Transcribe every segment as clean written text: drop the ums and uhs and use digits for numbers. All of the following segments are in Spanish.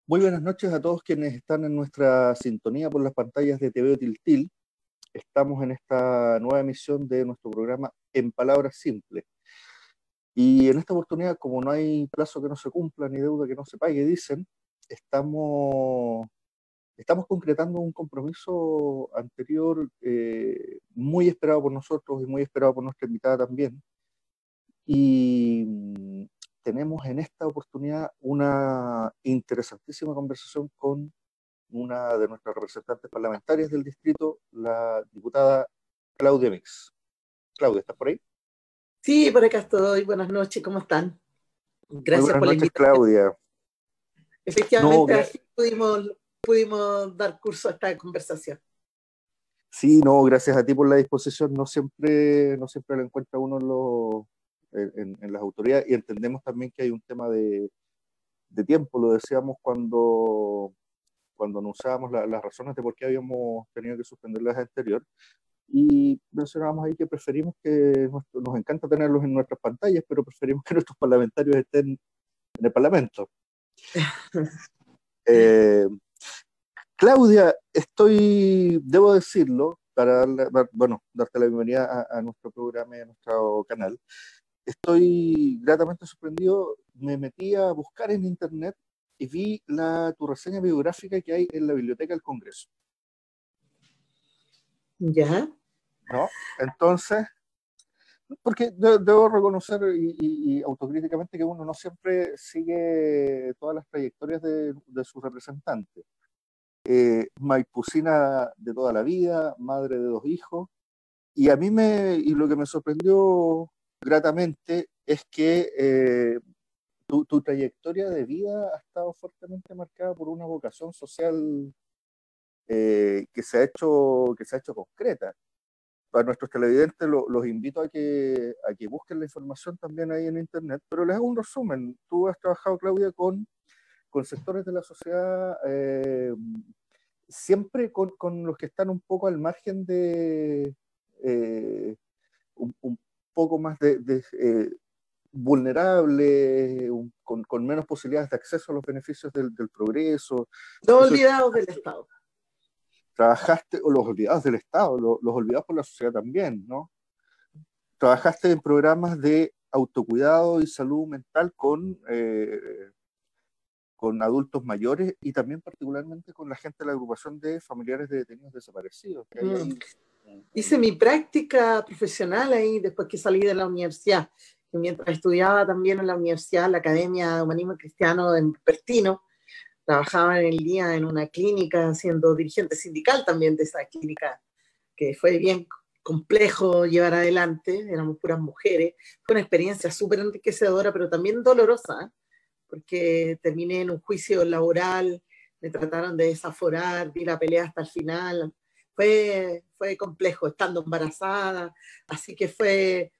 Muy buenas noches a todos quienes están en nuestra sintonía por las pantallas de TV Tiltil. Estamos en esta nueva emisión de nuestro programa En Palabras Simples. Y en esta oportunidad, como no hay plazo que no se cumpla ni deuda que no se pague, dicen, estamos concretando un compromiso anterior muy esperado por nosotros y muy esperado por nuestra invitada también. Y tenemos en esta oportunidad una interesantísima conversación con una de nuestras representantes parlamentarias del distrito, la diputada Claudia Mix. Claudia, ¿estás por ahí? Sí, por acá estoy. Buenas noches, ¿cómo están? Muy Gracias buenas por la noches, invitación. Claudia. No, Efectivamente, así pudimos dar curso a esta conversación. sí, no, gracias a ti por la disposición. No siempre lo encuentra uno en las autoridades, y entendemos también que hay un tema de tiempo. Lo decíamos cuando anunciábamos las razones de por qué habíamos tenido que suspender las anteriores. Y mencionábamos ahí que preferimos nos encanta tenerlos en nuestras pantallas, pero preferimos que nuestros parlamentarios estén en el Parlamento. Claudia, debo decirlo, darte la bienvenida a nuestro programa y a nuestro canal. Estoy gratamente sorprendido. Me metí a buscar en internet y vi tu reseña biográfica que hay en la Biblioteca del Congreso. ¿Ya? ¿No? Entonces, porque debo reconocer y autocríticamente que uno no siempre sigue todas las trayectorias de sus representantes. Maipucina de toda la vida, madre de 2 hijos, y lo que me sorprendió gratamente es que tu trayectoria de vida ha estado fuertemente marcada por una vocación social que se ha hecho concreta. Para nuestros televidentes los invito a que busquen la información también ahí en internet, pero les hago un resumen. Tú has trabajado, Claudia, con sectores de la sociedad, siempre con los que están un poco al margen un poco más vulnerables, con menos posibilidades de acceso a los beneficios del progreso. Los Eso, olvidados del Estado. trabajaste, o los olvidados del Estado, los olvidados por la sociedad también, ¿no? Trabajaste en programas de autocuidado y salud mental con adultos mayores y también particularmente con la gente de la agrupación de familiares de detenidos desaparecidos. Que hay ahí Hice mi práctica profesional ahí después que salí de la universidad. Y mientras estudiaba también en la universidad, la Academia de Humanismo Cristiano de Pertino, trabajaba en el día en una clínica siendo dirigente sindical también de esa clínica, que fue bien complejo llevar adelante, éramos puras mujeres. Fue una experiencia súper enriquecedora, pero también dolorosa, porque terminé en un juicio laboral, me trataron de desaforar, di la pelea hasta el final. Fue complejo, estando embarazada, así que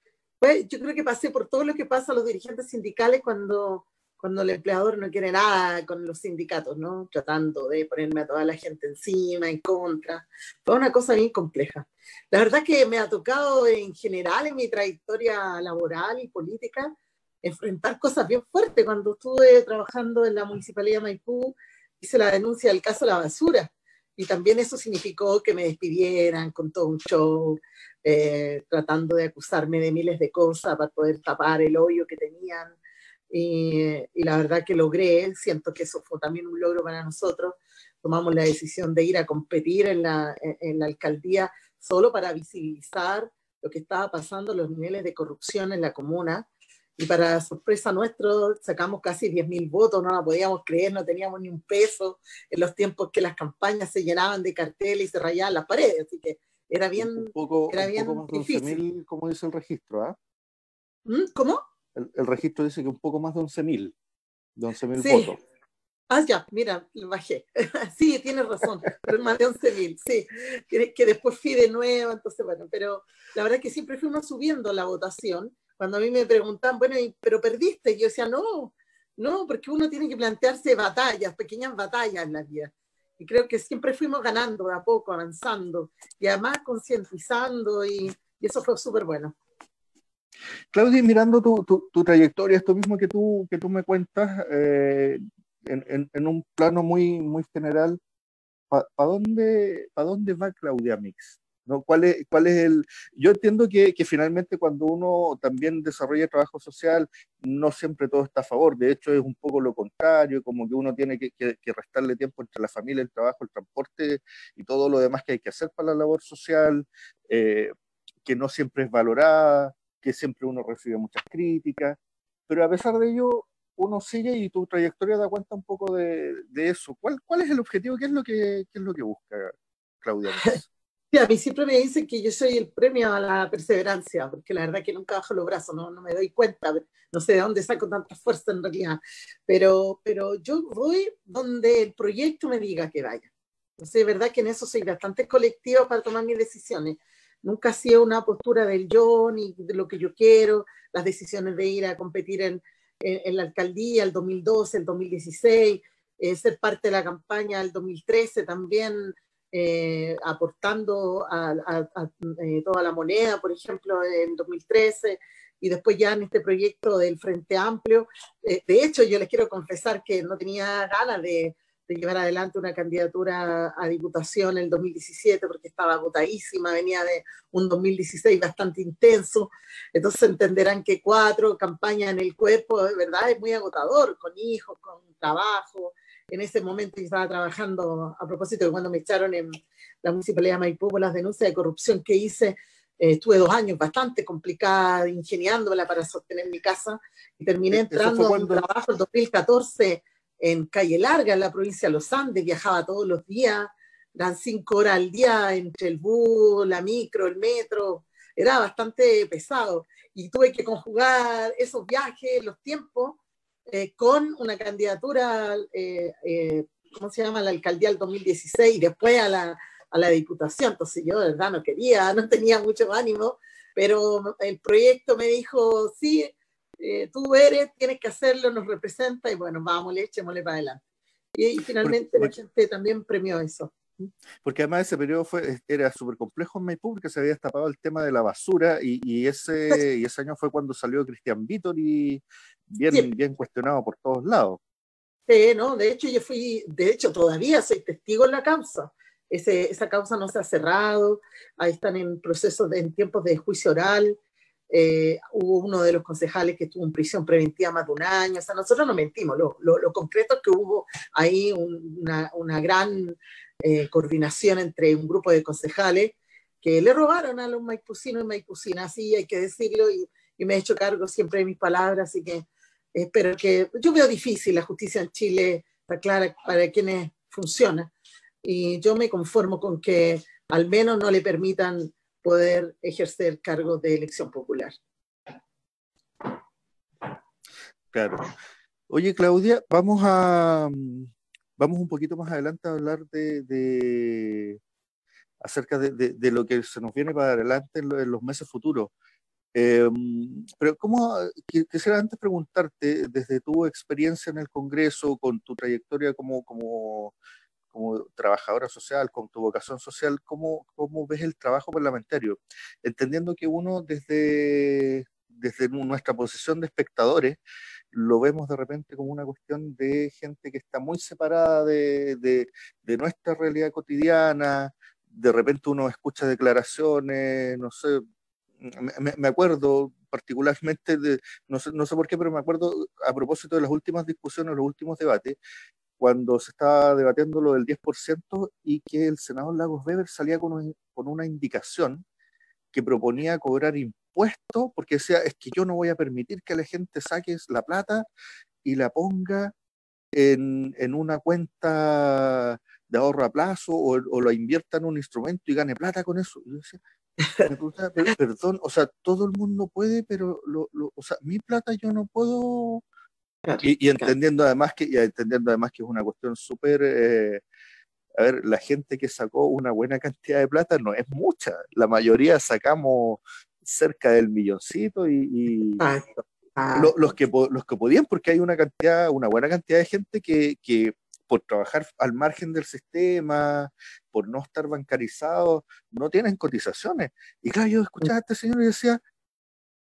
yo creo que pasé por todo lo que pasa a los dirigentes sindicales cuando el empleador no quiere nada con los sindicatos, ¿no? Tratando de ponerme a toda la gente encima, en contra. Fue una cosa bien compleja. La verdad que me ha tocado en general en mi trayectoria laboral y política enfrentar cosas bien fuertes. Cuando estuve trabajando en la Municipalidad de Maipú, hice la denuncia del caso de la basura. Y también eso significó que me despidieran con todo un show, tratando de acusarme de miles de cosas para poder tapar el hoyo que tenían. Y la verdad que logré, siento que eso fue también un logro para nosotros. Tomamos la decisión de ir a competir en la alcaldía solo para visibilizar lo que estaba pasando, los niveles de corrupción en la comuna. Y para sorpresa nuestra, sacamos casi 10.000 votos, no la podíamos creer, no teníamos ni un peso en los tiempos que las campañas se llenaban de carteles y se rayaban las paredes, así que era bien, un poco más de difícil. 11.000, como dice el registro, ¿ah? ¿Cómo? El registro dice que un poco más de 11.000 Sí. votos. Ya, mira, lo bajé. Sí, tienes razón, pero más de 11.000, sí. Que después fui de nuevo, entonces, bueno, pero la verdad es que siempre fuimos subiendo la votación. Cuando a mí me preguntan, bueno, pero perdiste, yo decía, no, porque uno tiene que plantearse batallas, pequeñas batallas en la vida. Y creo que siempre fuimos ganando de a poco, avanzando, y además concientizando, y eso fue súper bueno. Claudia, mirando tu trayectoria, esto mismo que tú me cuentas, en un plano muy general, ¿para dónde va Claudia Mix? ¿No? ¿Cuál es el...? Yo entiendo que finalmente cuando uno también desarrolla trabajo social, no siempre todo está a favor. De hecho, es un poco lo contrario, como que uno tiene que restarle tiempo entre la familia, el trabajo, el transporte y todo lo demás que hay que hacer para la labor social, eh, que no siempre es valorada, que siempre uno recibe muchas críticas, pero a pesar de ello, uno sigue y tu trayectoria da cuenta un poco de eso. ¿Cuál es el objetivo? ¿Qué es lo que busca Claudia Mix? Sí, a mí siempre me dicen que yo soy el premio a la perseverancia, porque la verdad que nunca bajo los brazos, no me doy cuenta, no sé de dónde saco tanta fuerza en realidad, pero yo voy donde el proyecto me diga que vaya. Entonces, es verdad que en eso soy bastante colectiva para tomar mis decisiones. Nunca ha sido una postura del yo ni de lo que yo quiero, las decisiones de ir a competir en la alcaldía el 2012, el 2016, ser parte de la campaña el 2013 también, aportando toda la moneda, por ejemplo, en 2013, y después ya en este proyecto del Frente Amplio. De hecho, yo les quiero confesar que no tenía ganas de llevar adelante una candidatura a diputación en el 2017 porque estaba agotadísima, venía de un 2016 bastante intenso, entonces entenderán que 4 campañas en el cuerpo, de verdad, es muy agotador, con hijos, con trabajo. En ese momento yo estaba trabajando, a propósito de cuando me echaron en la Municipalidad de Maipú por las denuncias de corrupción que hice, estuve 2 años bastante complicada, ingeniándola para sostener mi casa, y terminé Eso fue entrando a un cuando, trabajo en 2014 en Calle Larga, en la provincia de Los Andes, viajaba todos los días, eran 5 horas al día entre el bus, la micro, el metro, era bastante pesado, y tuve que conjugar esos viajes, los tiempos, con una candidatura, ¿cómo se llama?, a la alcaldía del 2016 y después a la diputación. Entonces yo de verdad no quería, no tenía mucho ánimo, pero el proyecto me dijo, sí, tú eres, tienes que hacerlo, nos representa y bueno, vamos, echémosle para adelante. Y porque, finalmente la gente también premió eso. porque además ese periodo era súper complejo en Maipú porque se había destapado el tema de la basura y ese año fue cuando salió Cristian Vítor y Sí, bien cuestionado por todos lados. ¿no? De hecho, de hecho, todavía soy testigo en la causa. Esa causa no se ha cerrado, ahí están en procesos, en tiempos de juicio oral. Hubo uno de los concejales que estuvo en prisión preventiva más de 1 año. O sea, nosotros no mentimos, lo concreto es que hubo ahí una gran coordinación entre un grupo de concejales que le robaron a los maipucinos y maipucinas, así hay que decirlo, y me he hecho cargo siempre de mis palabras, así que pero que yo veo difícil la justicia en Chile, está clara para quienes funciona, y yo me conformo con que al menos no le permitan poder ejercer cargos de elección popular. Claro. Oye, Claudia, vamos un poquito más adelante a hablar acerca de lo que se nos viene para adelante en los meses futuros. Eh, pero quisiera antes preguntarte, desde tu experiencia en el Congreso, con tu trayectoria como trabajadora social, con tu vocación social, ¿cómo ves el trabajo parlamentario? Entendiendo que uno desde nuestra posición de espectadores, lo vemos de repente como una cuestión de gente que está muy separada de nuestra realidad cotidiana. De repente uno escucha declaraciones, no sé, me acuerdo particularmente no sé por qué, pero me acuerdo a propósito de las últimas discusiones, los últimos debates, cuando se estaba debatiendo lo del 10% y que el senador Lagos Weber salía con una indicación que proponía cobrar impuestos, porque decía, es que yo no voy a permitir que la gente saque la plata y la ponga en una cuenta de ahorro a plazo o lo invierta en un instrumento y gane plata con eso. Y yo decía, me preguntaba, perdón, o sea, todo el mundo puede, pero o sea, mi plata yo no puedo. Claro, Y claro. entendiendo además que es una cuestión súper, a ver, la gente que sacó una buena cantidad de plata no es mucha, la mayoría sacamos cerca del milloncito Exacto, exacto. los que podían, porque hay una buena cantidad de gente que por trabajar al margen del sistema, por no estar bancarizados, no tienen cotizaciones. Y claro, yo escuchaba a este señor y decía,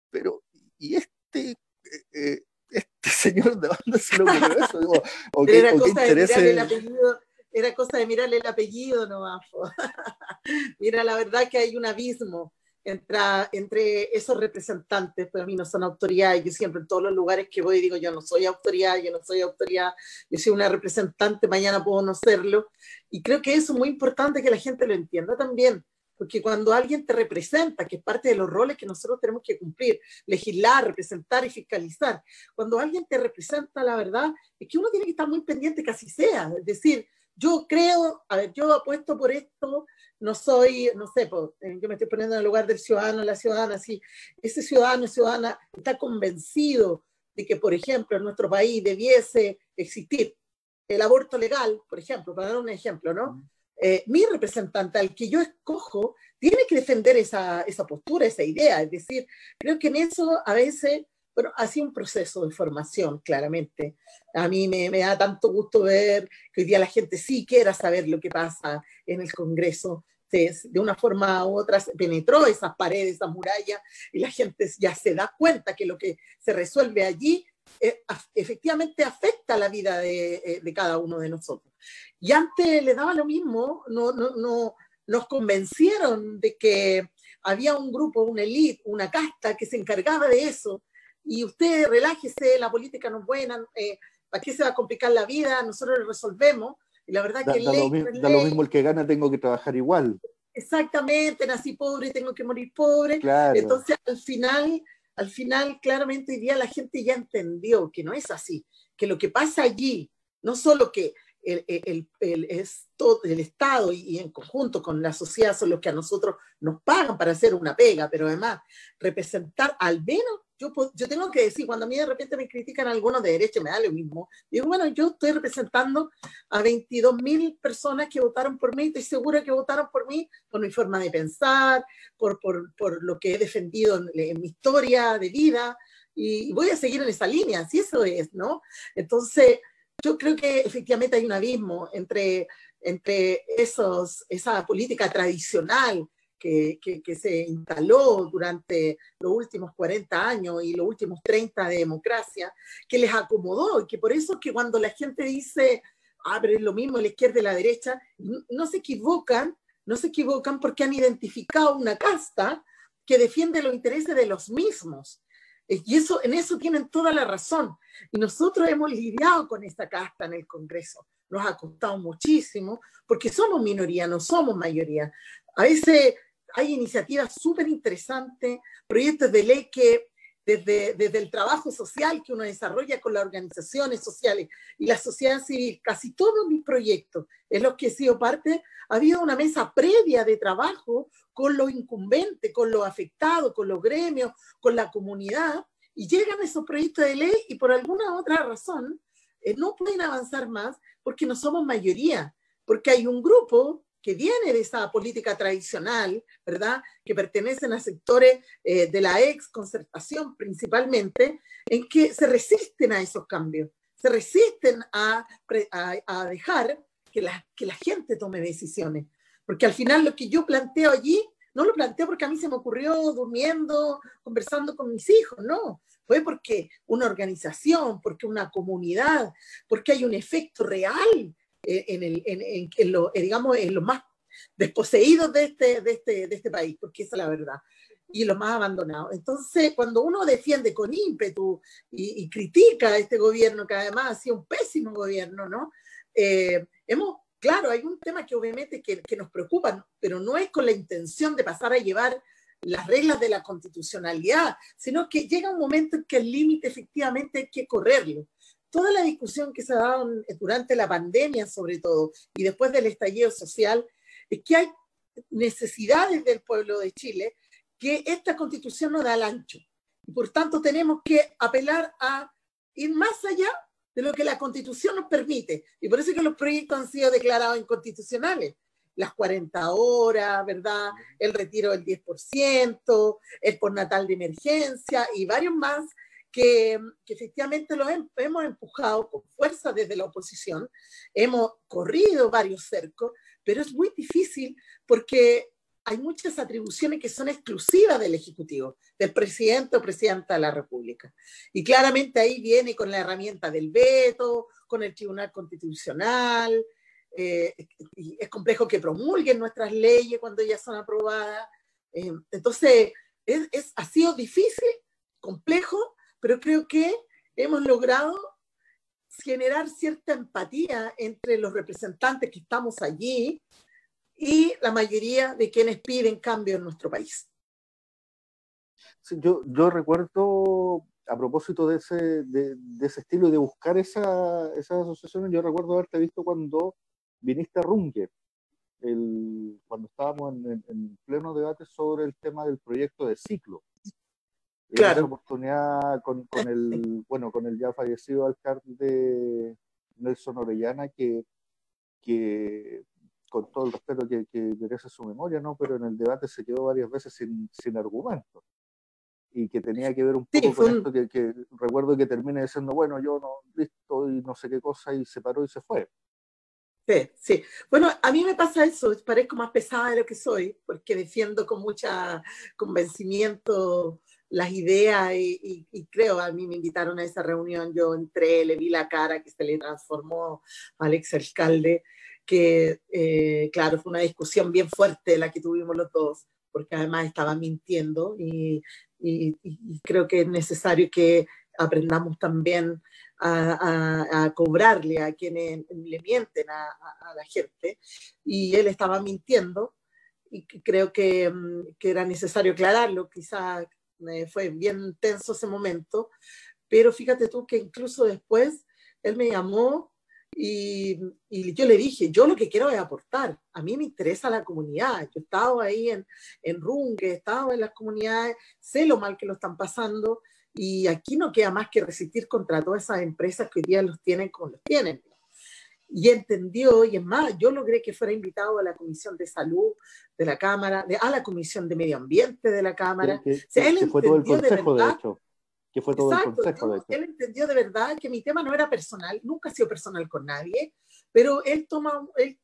pero, ¿y este? este señor de dónde se le ocurrió eso? Digo, Era o qué cosa de mirarle intereses. el apellido, era cosa de mirarle el apellido nomás. Mira, la verdad que hay un abismo entre esos representantes, pero a mí no son autoridades. Yo siempre en todos los lugares que voy digo, yo no soy autoridad, yo soy una representante, mañana puedo no serlo. Y creo que eso es muy importante que la gente lo entienda también, porque cuando alguien te representa, que es parte de los roles que nosotros tenemos que cumplir, legislar, representar y fiscalizar, cuando alguien te representa, la verdad es que uno tiene que estar muy pendiente que así sea. Es decir, yo creo, a ver, yo apuesto por esto, no soy, no sé, yo me estoy poniendo en el lugar del ciudadano, la ciudadana, si ese ciudadano o ciudadana está convencido de que, por ejemplo, en nuestro país debiese existir el aborto legal, por ejemplo, para dar un ejemplo, ¿no? Mi representante, al que yo escojo, tiene que defender esa postura, esa idea. Es decir, creo que en eso a veces, bueno, ha sido un proceso de formación, claramente. A mí me da tanto gusto ver que hoy día la gente sí quiera saber lo que pasa en el Congreso. De una forma u otra penetró esas paredes, esas murallas, y la gente ya se da cuenta que lo que se resuelve allí efectivamente afecta la vida de cada uno de nosotros. Y antes le daba lo mismo, nos convencieron de que había un grupo, una élite, una casta que se encargaba de eso, y usted relájese, la política no es buena, ¿para qué se va a complicar la vida? Nosotros lo resolvemos, y la verdad que ley no es Da lo ley. mismo el que gana, tengo que trabajar igual. Exactamente, nací pobre y tengo que morir pobre. Claro. Entonces, al final, claramente hoy día la gente ya entendió que no es así, que lo que pasa allí, no solo que el Estado y en conjunto con la sociedad son los que a nosotros nos pagan para hacer una pega, pero además representar al menos, yo tengo que decir, cuando a mí de repente me critican algunos de derecha, me da lo mismo, digo, bueno, yo estoy representando a 22.000 personas que votaron por mí, estoy segura que votaron por mí, por mi forma de pensar, por lo que he defendido en mi historia de vida, y voy a seguir en esa línea, si eso es, ¿no? Entonces, yo creo que efectivamente hay un abismo entre esa política tradicional que se instaló durante los últimos 40 años y los últimos 30 de democracia, que les acomodó, y que por eso es que cuando la gente dice, pero es lo mismo la izquierda y la derecha, no se equivocan porque han identificado una casta que defiende los intereses de los mismos. Y en eso tienen toda la razón. Y nosotros hemos lidiado con esta casta en el Congreso. Nos ha costado muchísimo porque somos minoría, no somos mayoría. A veces hay iniciativas súper interesantes, proyectos de ley que desde el trabajo social que uno desarrolla con las organizaciones sociales y la sociedad civil, casi todos mis proyectos en los que he sido parte, ha habido una mesa previa de trabajo con los incumbentes, con los afectados, con los gremios, con la comunidad, y llegan esos proyectos de ley y por alguna otra razón no pueden avanzar más porque no somos mayoría, porque hay un grupo que viene de esa política tradicional, ¿verdad? Que pertenecen a sectores de la ex concertación principalmente, en que se resisten a esos cambios, se resisten a dejar que la gente tome decisiones. Porque al final lo que yo planteo allí, no lo planteo porque a mí se me ocurrió durmiendo, conversando con mis hijos, no. Fue porque una organización, porque una comunidad, porque hay un efecto real digamos, en los más desposeídos de este país, porque esa es la verdad, y los más abandonados. Entonces, cuando uno defiende con ímpetu y critica a este gobierno, que además ha sido un pésimo gobierno, ¿no? Claro, hay un tema que obviamente que nos preocupa, pero no es con la intención de pasar a llevar las reglas de la constitucionalidad, sino que llega un momento en que el límite efectivamente hay que correrlo. Toda la discusión que se ha dado durante la pandemia, sobre todo, y después del estallido social, es que hay necesidades del pueblo de Chile que esta constitución no da al ancho. Y por tanto tenemos que apelar a ir más allá de lo que la constitución nos permite. Y por eso es que los proyectos han sido declarados inconstitucionales. Las 40 horas, ¿verdad? El retiro del 10%, el postnatal de emergencia y varios más que efectivamente lo hemos empujado con fuerza desde la oposición, hemos corrido varios cercos, pero es muy difícil porque hay muchas atribuciones que son exclusivas del Ejecutivo, del presidente o presidenta de la República. Y claramente ahí viene con la herramienta del veto, con el Tribunal Constitucional. Y es complejo que promulguen nuestras leyes cuando ya son aprobadas. Entonces, ha sido difícil, complejo, pero creo que hemos logrado generar cierta empatía entre los representantes que estamos allí y la mayoría de quienes piden cambio en nuestro país. Sí, yo recuerdo, a propósito de ese estilo y de buscar esas asociaciones, yo recuerdo haberte visto cuando viniste a Runge, cuando estábamos en pleno debate sobre el tema del proyecto de ciclo. En esa oportunidad con el ya fallecido alcalde Nelson Orellana, que con todo el respeto que merece su memoria, ¿no? Pero en el debate se quedó varias veces sin argumentos, y que tenía que ver un poco con esto que recuerdo que termina diciendo, bueno, yo no, listo, y no sé qué cosa, y se paró y se fue. Sí, sí. Bueno, a mí me pasa eso, parezco más pesada de lo que soy, porque defiendo con mucho convencimiento las ideas y creo, a mí me invitaron a esa reunión, yo entré, le vi la cara que se le transformó al exalcalde, que claro, fue una discusión bien fuerte la que tuvimos los dos, porque además estaba mintiendo y creo que es necesario que aprendamos también a cobrarle a quienes le mienten a la gente, y él estaba mintiendo y creo que era necesario aclararlo. Quizás fue bien tenso ese momento, pero fíjate tú que incluso después él me llamó y yo le dije, yo lo que quiero es aportar, a mí me interesa la comunidad, yo he estado ahí en Runge, he estado en las comunidades, sé lo mal que lo están pasando, y aquí no queda más que resistir contra todas esas empresas que hoy día los tienen como los tienen. Y entendió, y es más, yo logré que fuera invitado a la Comisión de Salud de la Cámara, a la Comisión de Medio Ambiente de la Cámara. O sea, él fue todo el consejo, de hecho. Que fue todo el consejo, de hecho. Él entendió de verdad que mi tema no era personal, nunca ha sido personal con nadie, pero él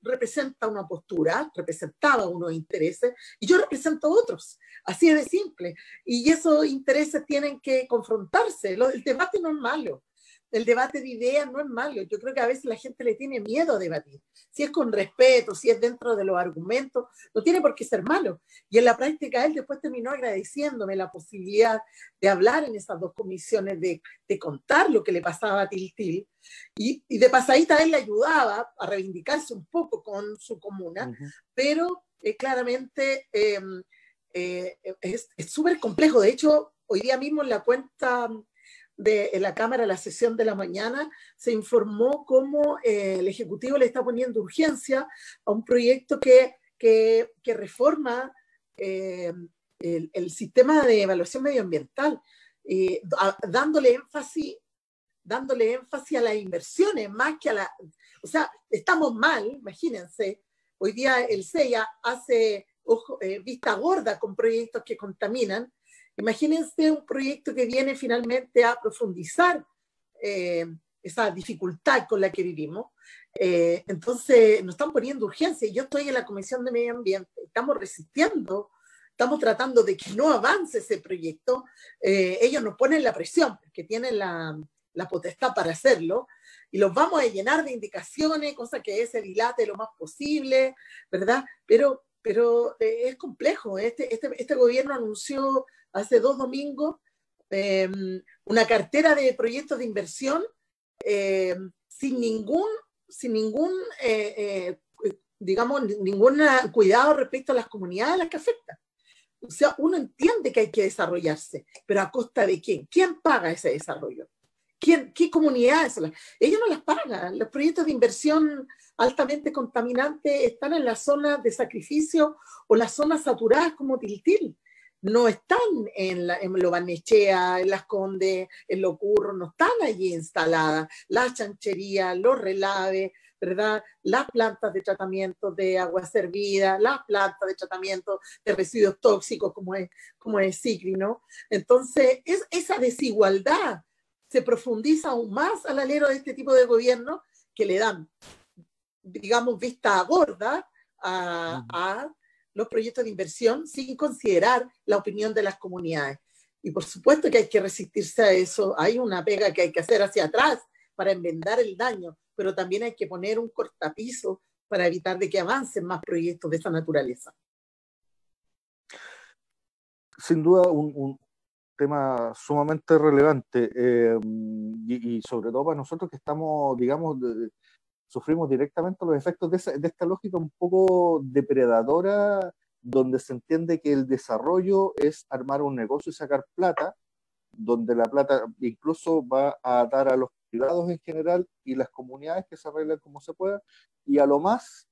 representa una postura, representaba unos intereses, y yo represento otros. Así es de simple. Y esos intereses tienen que confrontarse. El debate no es malo. El debate de ideas no es malo. Yo creo que a veces la gente le tiene miedo a debatir. Si es con respeto, si es dentro de los argumentos, no tiene por qué ser malo. Y en la práctica él después terminó agradeciéndome la posibilidad de hablar en esas dos comisiones, de contar lo que le pasaba a Tiltil. Y de pasadita él le ayudaba a reivindicarse un poco con su comuna, pero claramente es súper complejo. De hecho, hoy día mismo en la cuenta en la Cámara, la sesión de la mañana, se informó cómo el Ejecutivo le está poniendo urgencia a un proyecto que reforma el sistema de evaluación medioambiental, dándole énfasis a las inversiones más que a la... O sea, estamos mal, imagínense, hoy día el CEIA hace vista gorda con proyectos que contaminan. Imagínense un proyecto que viene finalmente a profundizar esa dificultad con la que vivimos. Entonces nos están poniendo urgencia. Yo estoy en la Comisión de Medio Ambiente, estamos resistiendo, estamos tratando de que no avance ese proyecto. Ellos nos ponen la presión, porque tienen la potestad para hacerlo, y los vamos a llenar de indicaciones, cosa que se dilate lo más posible, ¿verdad? Pero es complejo. Este gobierno anunció hace 2 domingos una cartera de proyectos de inversión sin ningún cuidado respecto a las comunidades a las que afecta. O sea, uno entiende que hay que desarrollarse, pero ¿a costa de quién? ¿Quién paga ese desarrollo? ¿Qué comunidades? Ellos no las pagan. Los proyectos de inversión altamente contaminantes están en las zonas de sacrificio o las zonas saturadas como Tiltil. No están en Lo Barnechea, en Las Condes, en Lo Curro, no están allí instaladas las chancherías, los relaves, ¿verdad? Las plantas de tratamiento de agua servida, las plantas de tratamiento de residuos tóxicos como es Sicri, ¿no? Entonces, esa desigualdad se profundiza aún más al alero de este tipo de gobierno, que le dan, digamos, vista gorda a los proyectos de inversión sin considerar la opinión de las comunidades. Y por supuesto que hay que resistirse a eso. Hay una pega que hay que hacer hacia atrás para enmendar el daño, pero también hay que poner un cortapiso para evitar de que avancen más proyectos de esa naturaleza. Sin duda un tema sumamente relevante y sobre todo para nosotros que estamos, digamos, sufrimos directamente los efectos de esta lógica un poco depredadora, donde se entiende que el desarrollo es armar un negocio y sacar plata, donde la plata incluso va a dar a los privados en general y las comunidades que se arreglen como se pueda, y a lo más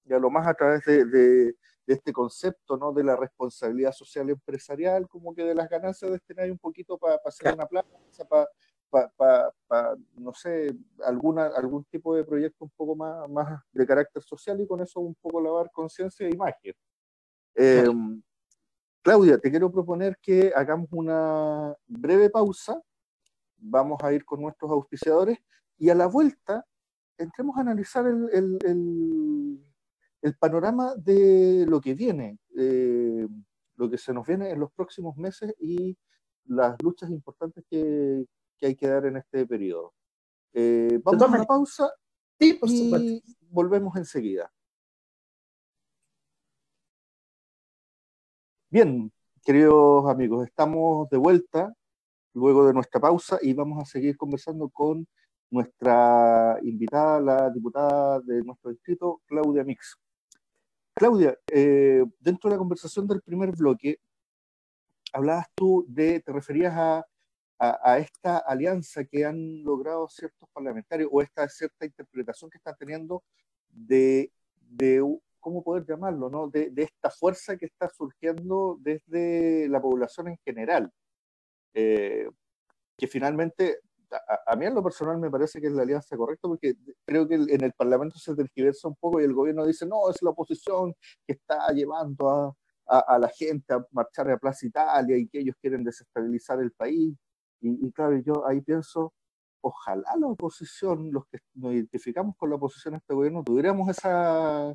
a través de este concepto, ¿no? De la responsabilidad social empresarial, como que de las ganancias destinar un poquito para hacer una plata, no sé, algún tipo de proyecto un poco más de carácter social, y con eso un poco lavar conciencia e imagen. Claudia, te quiero proponer que hagamos una breve pausa, vamos a ir con nuestros auspiciadores y a la vuelta entremos a analizar el panorama de lo que viene, lo que se nos viene en los próximos meses y las luchas importantes que hay que dar en este periodo. Vamos a una pausa y volvemos enseguida. Bien, queridos amigos, estamos de vuelta luego de nuestra pausa y vamos a seguir conversando con nuestra invitada, la diputada de nuestro distrito, Claudia Mix. Claudia, dentro de la conversación del primer bloque, te referías a esta alianza que han logrado ciertos parlamentarios o esta cierta interpretación que están teniendo de ¿cómo poder llamarlo, ¿no? De esta fuerza que está surgiendo desde la población en general, que finalmente, a mí en lo personal me parece que es la alianza correcta, porque creo que en el Parlamento se tergiversa un poco y el gobierno dice, no, es la oposición que está llevando a la gente a marchar a Plaza Italia y que ellos quieren desestabilizar el país. Y claro, yo ahí pienso, ojalá la oposición, los que nos identificamos con la oposición a este gobierno, tuviéramos esa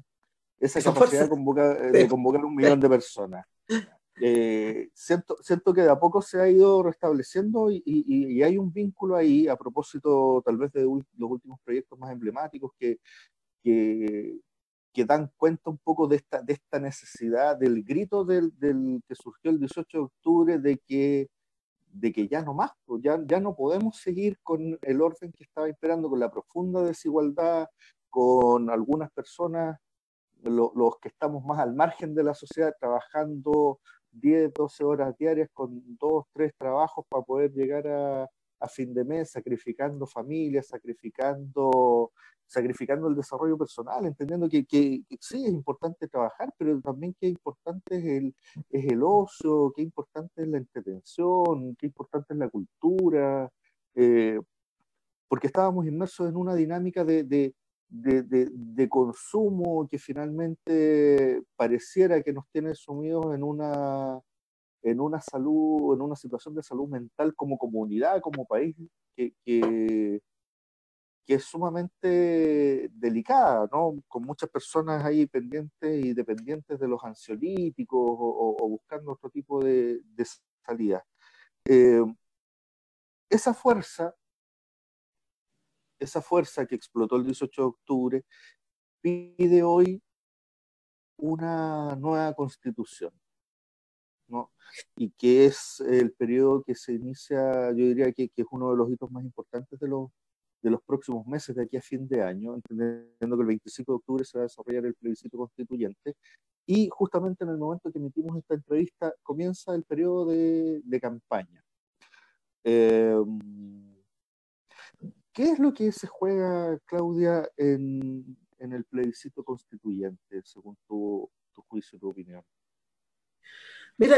capacidad de convocar 1 millón de personas. Siento que de a poco se ha ido restableciendo y hay un vínculo ahí a propósito tal vez de los últimos proyectos más emblemáticos que dan cuenta un poco de esta necesidad, del grito que surgió el 18 de octubre de que ya no más, ya no podemos seguir con el orden que estaba imperando, con la profunda desigualdad, con algunas personas, los que estamos más al margen de la sociedad, trabajando 10, 12 horas diarias con 2, 3 trabajos para poder llegar a fin de mes, sacrificando familias, sacrificando el desarrollo personal, entendiendo que sí es importante trabajar, pero también que importante es el ocio, que importante es la entretención, que importante es la cultura, porque estábamos inmersos en una dinámica de consumo que finalmente pareciera que nos tiene sumidos en una situación de salud mental como comunidad, como país, que es sumamente delicada, ¿no? Con muchas personas ahí pendientes y dependientes de los ansiolíticos o buscando otro tipo de salida. Esa fuerza que explotó el 18 de octubre pide hoy una nueva constitución, ¿no? Y que es el periodo que se inicia, yo diría que es uno de los hitos más importantes de los próximos meses, de aquí a fin de año, entendiendo que el 25 de octubre se va a desarrollar el plebiscito constituyente, y justamente en el momento que emitimos esta entrevista comienza el periodo de campaña. ¿Qué es lo que se juega, Claudia, en el plebiscito constituyente, según tu juicio, tu opinión? Mira,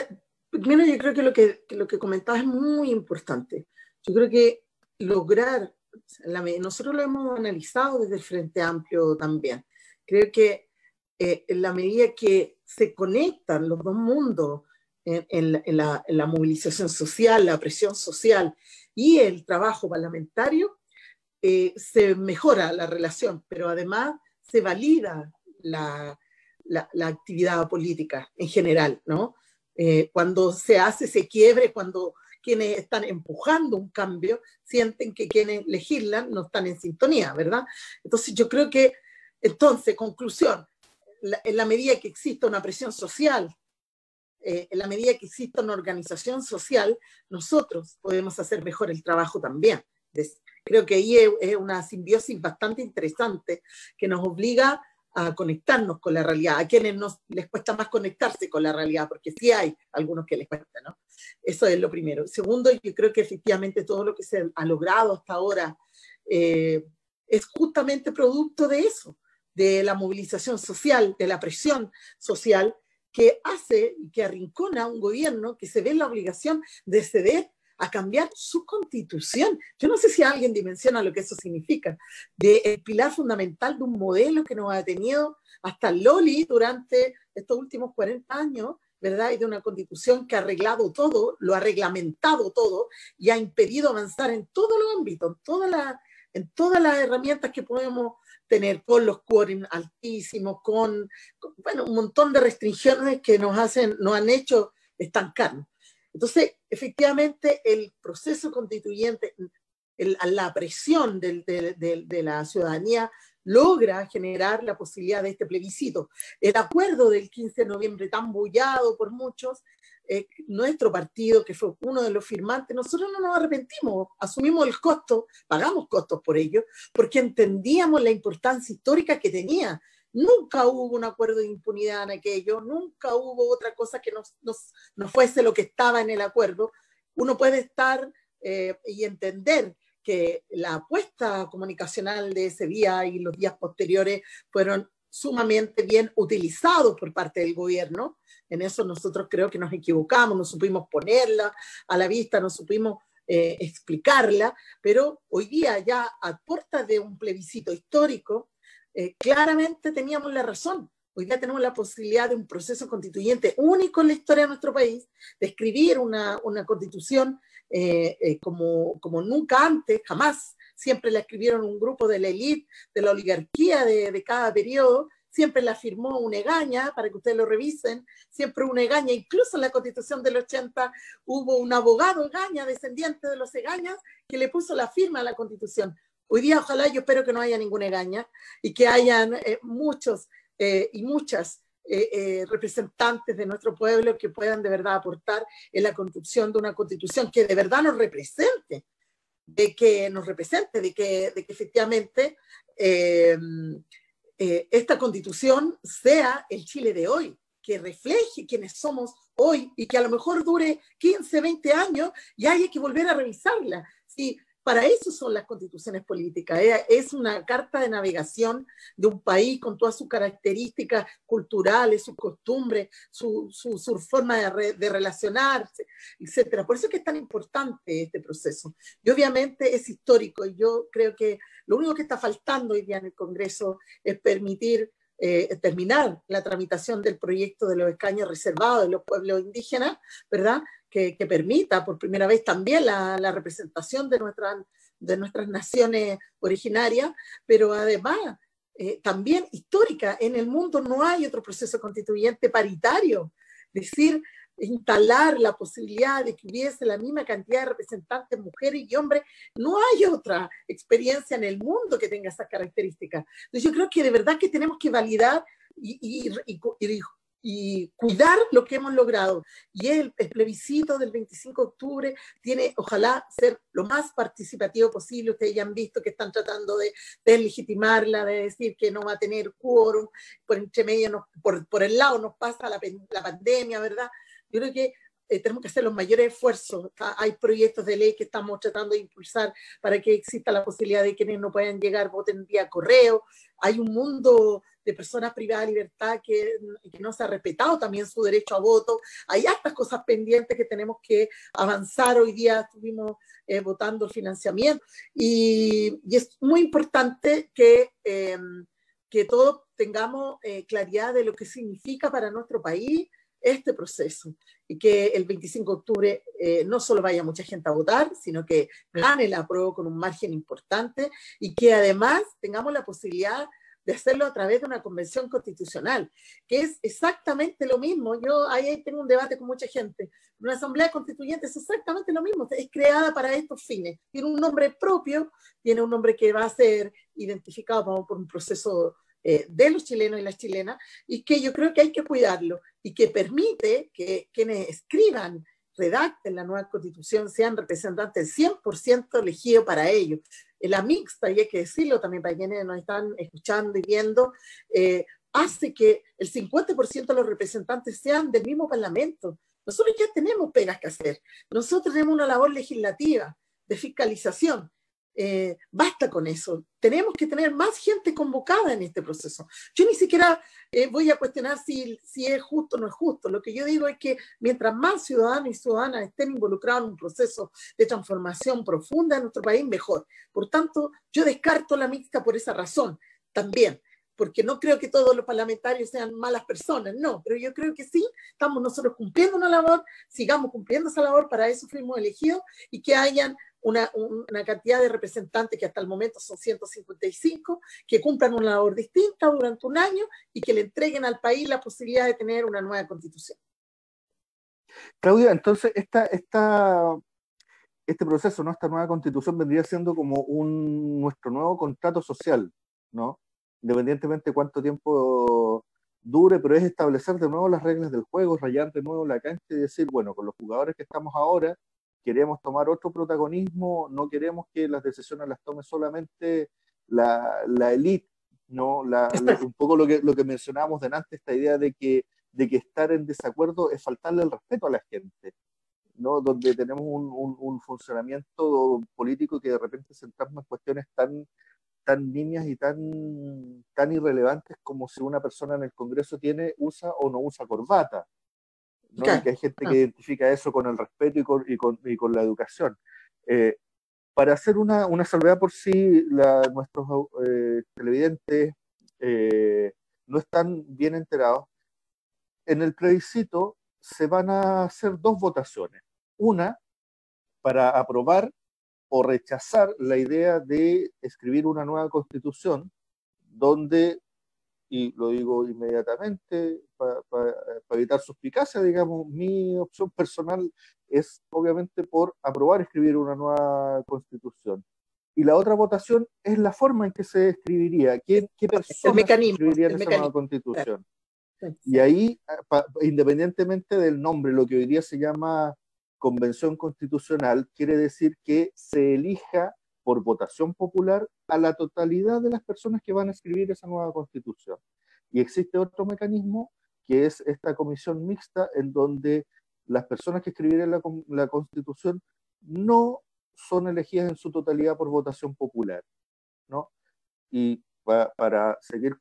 primero yo creo que lo que comentabas es muy importante. Yo creo que lograr, nosotros lo hemos analizado desde el Frente Amplio también. Creo que en la medida que se conectan los dos mundos en la movilización social, la presión social y el trabajo parlamentario, se mejora la relación, pero además se valida la actividad política en general, ¿no? Cuando se hace ese quiebre, cuando quienes están empujando un cambio sienten que quienes legislan no están en sintonía, ¿verdad? Entonces yo creo que, entonces, conclusión, en la medida que exista una presión social, en la medida que exista una organización social, nosotros podemos hacer mejor el trabajo también. Creo que ahí es una simbiosis bastante interesante que nos obliga a conectarnos con la realidad, a quienes les cuesta más conectarse con la realidad, porque sí hay algunos que les cuesta, ¿no? Eso es lo primero. Segundo, yo creo que efectivamente todo lo que se ha logrado hasta ahora es justamente producto de eso, de la movilización social, de la presión social que hace y que arrincona a un gobierno que se ve en la obligación de ceder a cambiar su constitución. Yo no sé si alguien dimensiona lo que eso significa, de el pilar fundamental de un modelo que nos ha tenido hasta Loli durante estos últimos 40 años, ¿verdad? Y de una constitución que ha arreglado todo, lo ha reglamentado todo y ha impedido avanzar en todos los ámbitos, en todas las herramientas que podemos tener, con los quórum altísimos, con bueno, un montón de restricciones que nos han hecho estancarnos. Entonces, efectivamente, el proceso constituyente, la presión de la ciudadanía logra generar la posibilidad de este plebiscito. El acuerdo del 15 de noviembre, tan bullado por muchos, nuestro partido, que fue uno de los firmantes, nosotros no nos arrepentimos, asumimos el costo, pagamos costos por ello, porque entendíamos la importancia histórica que tenía. Nunca hubo un acuerdo de impunidad en aquello, nunca hubo otra cosa que no fuese lo que estaba en el acuerdo. Uno puede estar y entender que la apuesta comunicacional de ese día y los días posteriores fueron sumamente bien utilizados por parte del gobierno. En eso nosotros creo que nos equivocamos, no supimos ponerla a la vista, no supimos explicarla, pero hoy día ya a puertas de un plebiscito histórico, claramente teníamos la razón. Hoy día tenemos la posibilidad de un proceso constituyente único en la historia de nuestro país, de escribir una constitución como nunca antes, jamás. Siempre la escribieron un grupo de la élite, de la oligarquía de cada periodo, siempre la firmó un Egaña, para que ustedes lo revisen, siempre un Egaña, incluso en la Constitución del 80 hubo un abogado Egaña, descendiente de los Egañas, que le puso la firma a la Constitución. Hoy día, ojalá, yo espero que no haya ninguna Egaña y que hayan muchos y muchas representantes de nuestro pueblo que puedan de verdad aportar en la construcción de una constitución que de verdad nos represente, de que efectivamente esta constitución sea el Chile de hoy, que refleje quiénes somos hoy y que a lo mejor dure 15, 20 años y haya que volver a revisarla. Sí, para eso son las constituciones políticas. Es una carta de navegación de un país con todas sus características culturales, sus costumbres, su forma de relacionarse, etc. Por eso es que es tan importante este proceso. Y obviamente es histórico y yo creo que lo único que está faltando hoy día en el Congreso es permitir terminar la tramitación del proyecto de los escaños reservados de los pueblos indígenas, ¿verdad? Que permita por primera vez también la representación de nuestras naciones originarias, pero además también histórica. En el mundo no hay otro proceso constituyente paritario, es decir, instalar la posibilidad de que hubiese la misma cantidad de representantes mujeres y hombres. No hay otra experiencia en el mundo que tenga esas características. Entonces yo creo que de verdad que tenemos que validar y cuidar lo que hemos logrado. Y el plebiscito del 25 de octubre tiene, ojalá, ser lo más participativo posible. Ustedes ya han visto que están tratando de deslegitimarla, de decir que no va a tener quórum, por entre medio, por el lado nos pasa la pandemia, ¿verdad? Yo creo que tenemos que hacer los mayores esfuerzos. Hay proyectos de ley que estamos tratando de impulsar para que exista la posibilidad de que quienes no puedan llegar voten vía correo. Hay un mundo de personas privadas de libertad que no se ha respetado también su derecho a voto. Hay hartas cosas pendientes que tenemos que avanzar. Hoy día estuvimos votando el financiamiento y es muy importante que todos tengamos claridad de lo que significa para nuestro país este proceso y que el 25 de octubre no solo vaya mucha gente a votar, sino que gane la apruebo con un margen importante y que además tengamos la posibilidad de hacerlo a través de una convención constitucional, que es exactamente lo mismo. Yo ahí tengo un debate con mucha gente. Una asamblea constituyente es exactamente lo mismo, es creada para estos fines. Tiene un nombre propio, tiene un nombre que va a ser identificado por un proceso de los chilenos y las chilenas, y que yo creo que hay que cuidarlo, y que permite que quienes escriban, redacten la nueva constitución, sean representantes 100% elegidos para ello. La mixta, y hay que decirlo también para quienes nos están escuchando y viendo, hace que el 50% de los representantes sean del mismo parlamento. Nosotros ya tenemos pegas que hacer. Nosotros tenemos una labor legislativa, de fiscalización. Basta con eso. Tenemos que tener más gente convocada en este proceso. Yo ni siquiera voy a cuestionar si es justo o no es justo. Lo que yo digo es que mientras más ciudadanos y ciudadanas estén involucrados en un proceso de transformación profunda en nuestro país, mejor. Por tanto, yo descarto la mixta por esa razón también, porque no creo que todos los parlamentarios sean malas personas, no, pero yo creo que sí, estamos nosotros cumpliendo una labor, sigamos cumpliendo esa labor, para eso fuimos elegidos, y que hayan una cantidad de representantes, que hasta el momento son 155, que cumplan una labor distinta durante un año y que le entreguen al país la posibilidad de tener una nueva constitución. Claudia, entonces este proceso, ¿no? Esta nueva constitución vendría siendo como nuestro nuevo contrato social, ¿no? Independientemente de cuánto tiempo dure, pero es establecer de nuevo las reglas del juego, rayar de nuevo la cancha y decir, bueno, con los jugadores que estamos ahora, queremos tomar otro protagonismo, no queremos que las decisiones las tome solamente la élite, ¿no? Un poco lo que mencionábamos delante, esta idea de que estar en desacuerdo es faltarle el respeto a la gente, ¿no? Donde tenemos un funcionamiento político que de repente se entrama en cuestiones tan nimias y tan irrelevantes como si una persona en el Congreso usa o no usa corbata, ¿no? Claro. Y que hay gente que identifica eso con el respeto y con la educación. Para hacer una salvedad por si nuestros televidentes no están bien enterados, en el plebiscito se van a hacer dos votaciones. Una para aprobar o rechazar la idea de escribir una nueva constitución donde, y lo digo inmediatamente para evitar suspicacia, digamos, mi opción personal es obviamente por aprobar escribir una nueva constitución. Y la otra votación es la forma en que se escribiría, qué personas escribirían esa nueva constitución. Y ahí, independientemente del nombre, lo que hoy día se llama convención constitucional, quiere decir que se elija por votación popular a la totalidad de las personas que van a escribir esa nueva constitución. Y existe otro mecanismo que es esta comisión mixta, en donde las personas que escribirán la constitución no son elegidas en su totalidad por votación popular, ¿no? Y para seguir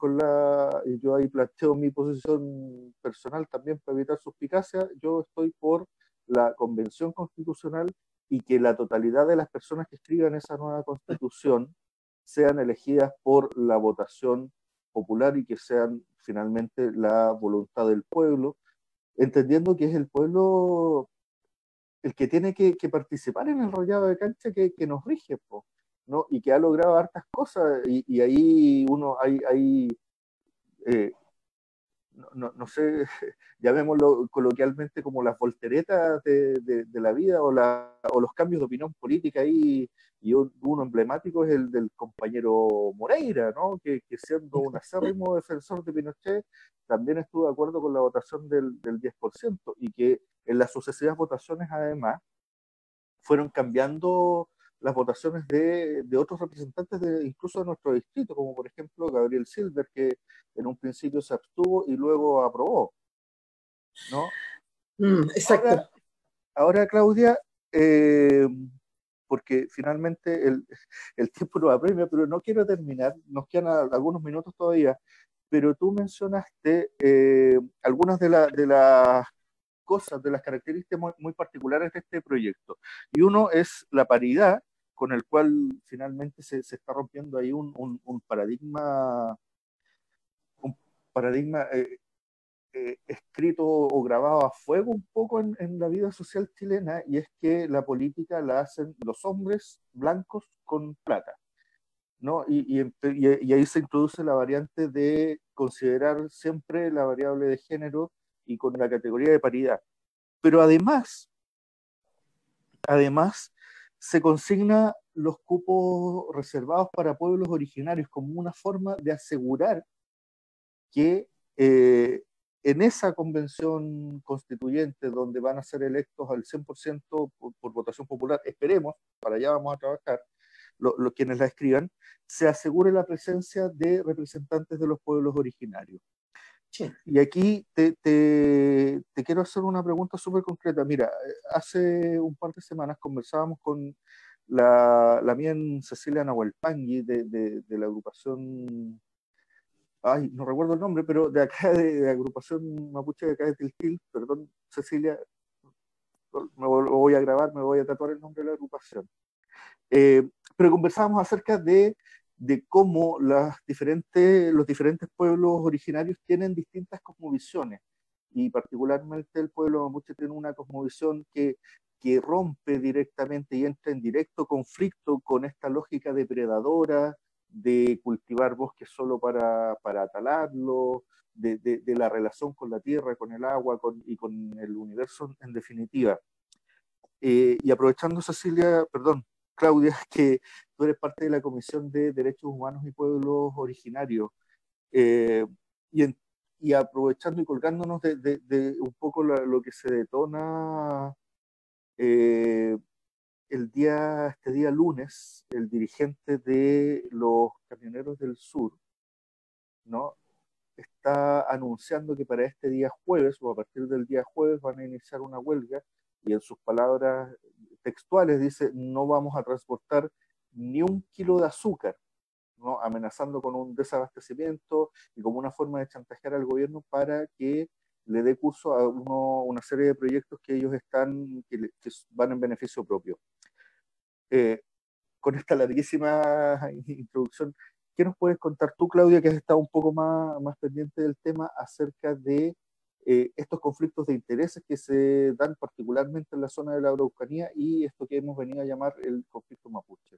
y yo ahí planteo mi posición personal también para evitar suspicacia, yo estoy por la convención constitucional y que la totalidad de las personas que escriban esa nueva constitución sean elegidas por la votación popular y que sean finalmente la voluntad del pueblo, entendiendo que es el pueblo el que tiene que participar en el rayado de cancha que nos rige, ¿no? Y que ha logrado hartas cosas, y ahí hay no sé, llamémoslo coloquialmente como las volteretas de la vida o los cambios de opinión política ahí, y uno emblemático es el del compañero Moreira, ¿no? Que siendo un acérrimo defensor de Pinochet, también estuvo de acuerdo con la votación del 10%, y que en las sucesivas votaciones además fueron cambiando las votaciones de otros representantes incluso de nuestro distrito, como por ejemplo Gabriel Silver, que en un principio se abstuvo y luego aprobó, ¿no? Exacto. Ahora Claudia, porque finalmente el tiempo nos apremia, pero no quiero terminar, nos quedan algunos minutos todavía, pero tú mencionaste algunas de las cosas, de las características muy particulares de este proyecto. Y uno es la paridad, con el cual finalmente se está rompiendo ahí un paradigma escrito o grabado a fuego un poco en la vida social chilena, y es que la política la hacen los hombres blancos con plata, ¿no? Y ahí se introduce la variante de considerar siempre la variable de género y con la categoría de paridad. Pero además se consigna los cupos reservados para pueblos originarios como una forma de asegurar que en esa convención constituyente donde van a ser electos al 100% por votación popular, esperemos, para allá vamos a trabajar, quienes la escriban, se asegure la presencia de representantes de los pueblos originarios. Sí. Y aquí te quiero hacer una pregunta súper concreta. Mira, hace un par de semanas conversábamos con la mía Cecilia Nahuelpangui de la agrupación, ay, no recuerdo el nombre, pero de acá, de agrupación mapuche de acá de Tiltil, perdón, Cecilia, me voy a grabar, me voy a tatuar el nombre de la agrupación. Pero conversábamos acerca de cómo los diferentes pueblos originarios tienen distintas cosmovisiones, y particularmente el pueblo mapuche tiene una cosmovisión que rompe directamente y entra en directo conflicto con esta lógica depredadora de cultivar bosques solo para talarlo, de la relación con la tierra, con el agua y con el universo en definitiva. Y aprovechando, Cecilia, perdón, Claudia, que tú eres parte de la Comisión de Derechos Humanos y Pueblos Originarios, eh, y, y aprovechando y colgándonos de un poco lo que se detona eh, este día lunes, el dirigente de los camioneros del sur, ¿no? Está anunciando que para este día jueves, o a partir del día jueves, van a iniciar una huelga, y en sus palabras textuales dice: no vamos a transportar ni un kilo de azúcar, ¿no? Amenazando con un desabastecimiento y como una forma de chantajear al gobierno para que le dé curso a una serie de proyectos que ellos que van en beneficio propio. Eh, con esta larguísima introducción, ¿qué nos puedes contar tú, Claudia, que has estado un poco más pendiente del tema, acerca de estos conflictos de intereses que se dan particularmente en la zona de la Araucanía y esto que hemos venido a llamar el conflicto mapuche?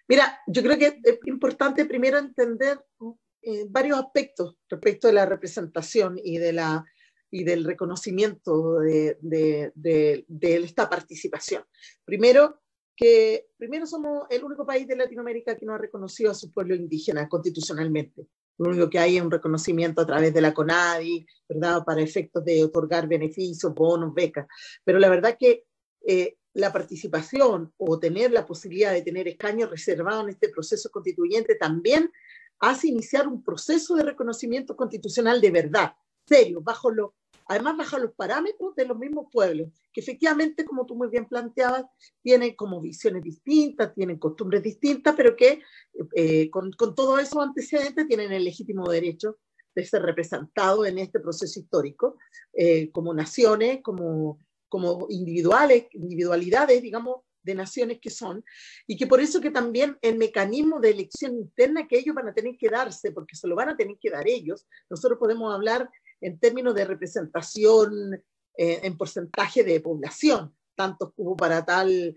Mira, yo creo que es importante primero entender varios aspectos respecto de la representación y del reconocimiento de esta participación. Primero somos el único país de Latinoamérica que no ha reconocido a su pueblo indígena constitucionalmente. Lo único que hay es un reconocimiento a través de la CONADI, ¿verdad?, para efectos de otorgar beneficios, bonos, becas. Pero la verdad que la participación o tener la posibilidad de tener escaños reservados en este proceso constituyente también hace iniciar un proceso de reconocimiento constitucional de verdad, serio, además bajo los parámetros de los mismos pueblos, que efectivamente, como tú muy bien planteabas, tienen como visiones distintas, tienen costumbres distintas, pero que con todos esos antecedentes tienen el legítimo derecho de ser representados en este proceso histórico, como naciones, como individualidades, digamos, de naciones que son, y que por eso que también el mecanismo de elección interna que ellos van a tener que darse, porque se lo van a tener que dar ellos, nosotros podemos hablar en términos de representación en porcentaje de población, tantos cubos para tal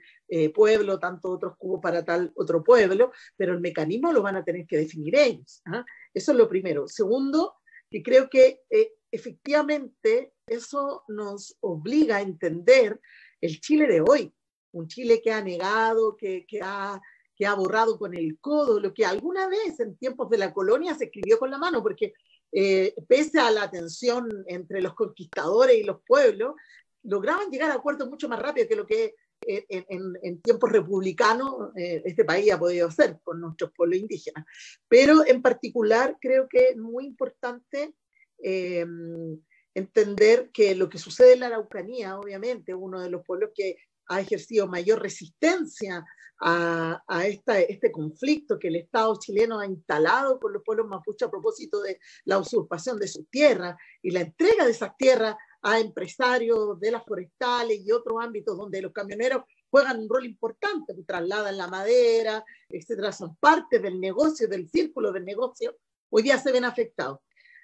pueblo, tantos otros cubos para tal otro pueblo, pero el mecanismo lo van a tener que definir ellos. ¿Ah? Eso es lo primero. Segundo, que creo que efectivamente eso nos obliga a entender el Chile de hoy, un Chile que ha negado, que ha borrado con el codo lo que alguna vez en tiempos de la colonia se escribió con la mano, porque pese a la tensión entre los conquistadores y los pueblos, lograban llegar a acuerdos mucho más rápido que lo que en tiempos republicanos este país ha podido hacer con nuestros pueblos indígenas. Pero en particular creo que es muy importante entender que lo que sucede en la Araucanía, obviamente, uno de los pueblos que ha ejercido mayor resistencia a este conflicto que el Estado chileno ha instalado con los pueblos mapuche a propósito de la usurpación de sus tierras y la entrega de esas tierras a empresarios de las forestales y otros ámbitos donde los camioneros juegan un rol importante, que trasladan la madera, etcétera, son parte del negocio, del círculo del negocio, hoy día se ven afectados.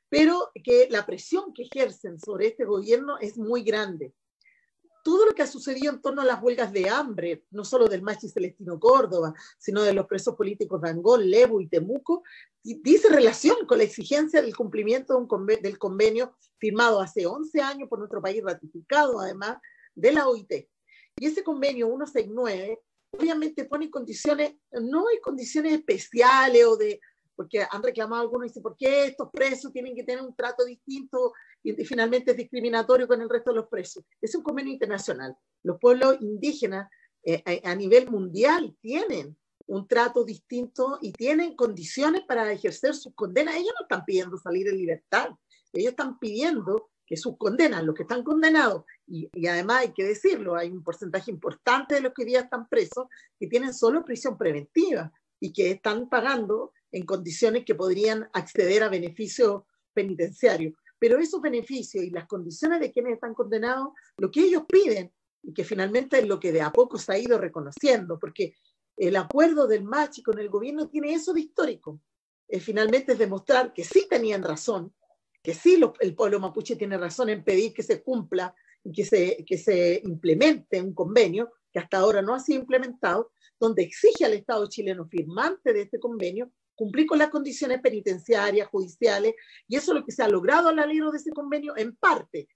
Pero que la presión que ejercen sobre este gobierno es muy grande. todo lo que ha sucedido en torno a las huelgas de hambre, no solo del Machi Celestino Córdoba, sino de los presos políticos de Angol, Lebu y Temuco, dice relación con la exigencia del cumplimiento del convenio firmado hace 11 años por nuestro país, ratificado además de la OIT. Y ese convenio 169 obviamente pone condiciones, no hay condiciones especiales o de, porque han reclamado algunos y dicen, ¿por qué estos presos tienen que tener un trato distinto y finalmente es discriminatorio con el resto de los presos? Es un convenio internacional. Los pueblos indígenas a nivel mundial tienen un trato distinto y tienen condiciones para ejercer sus condenas. Ellos no están pidiendo salir en libertad, ellos están pidiendo que sus condenas, los que están condenados, y además hay que decirlo, hay un porcentaje importante de los que hoy día están presos que tienen solo prisión preventiva y que están pagando en condiciones que podrían acceder a beneficios penitenciarios. Pero esos beneficios y las condiciones de quienes están condenados, lo que ellos piden, y que finalmente es lo que de a poco se ha ido reconociendo, porque el acuerdo del Machi con el gobierno tiene eso de histórico. Finalmente es demostrar que sí tenían razón, que sí el pueblo mapuche tiene razón en pedir que se cumpla y que se implemente un convenio que hasta ahora no ha sido implementado, donde exige al Estado chileno firmante de este convenio cumplir con las condiciones penitenciarias, judiciales, y eso es lo que se ha logrado al alero de ese convenio en parte,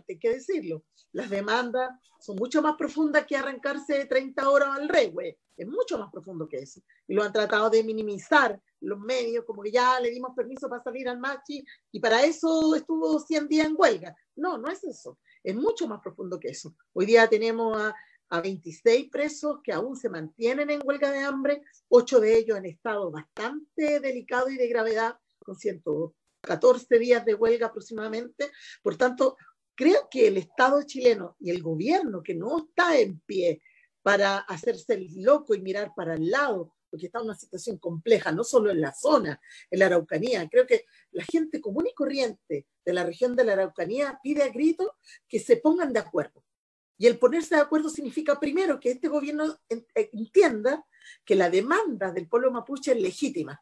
hay que decirlo. Las demandas son mucho más profundas que arrancarse 30 horas al rehue, es mucho más profundo que eso, y lo han tratado de minimizar los medios, como que ya le dimos permiso para salir al Machi, y para eso estuvo 100 días en huelga. No, no es eso, es mucho más profundo que eso. Hoy día tenemos a 26 presos que aún se mantienen en huelga de hambre, 8 de ellos en estado bastante delicado y de gravedad, con 114 días de huelga aproximadamente. Por tanto, creo que el Estado chileno y el gobierno, que no está en pie para hacerse el loco y mirar para el lado, porque está en una situación compleja, no solo en la zona, en la Araucanía. Creo que la gente común y corriente de la región de la Araucanía pide a gritos que se pongan de acuerdo. Y el ponerse de acuerdo significa primero que este gobierno entienda que la demanda del pueblo mapuche es legítima.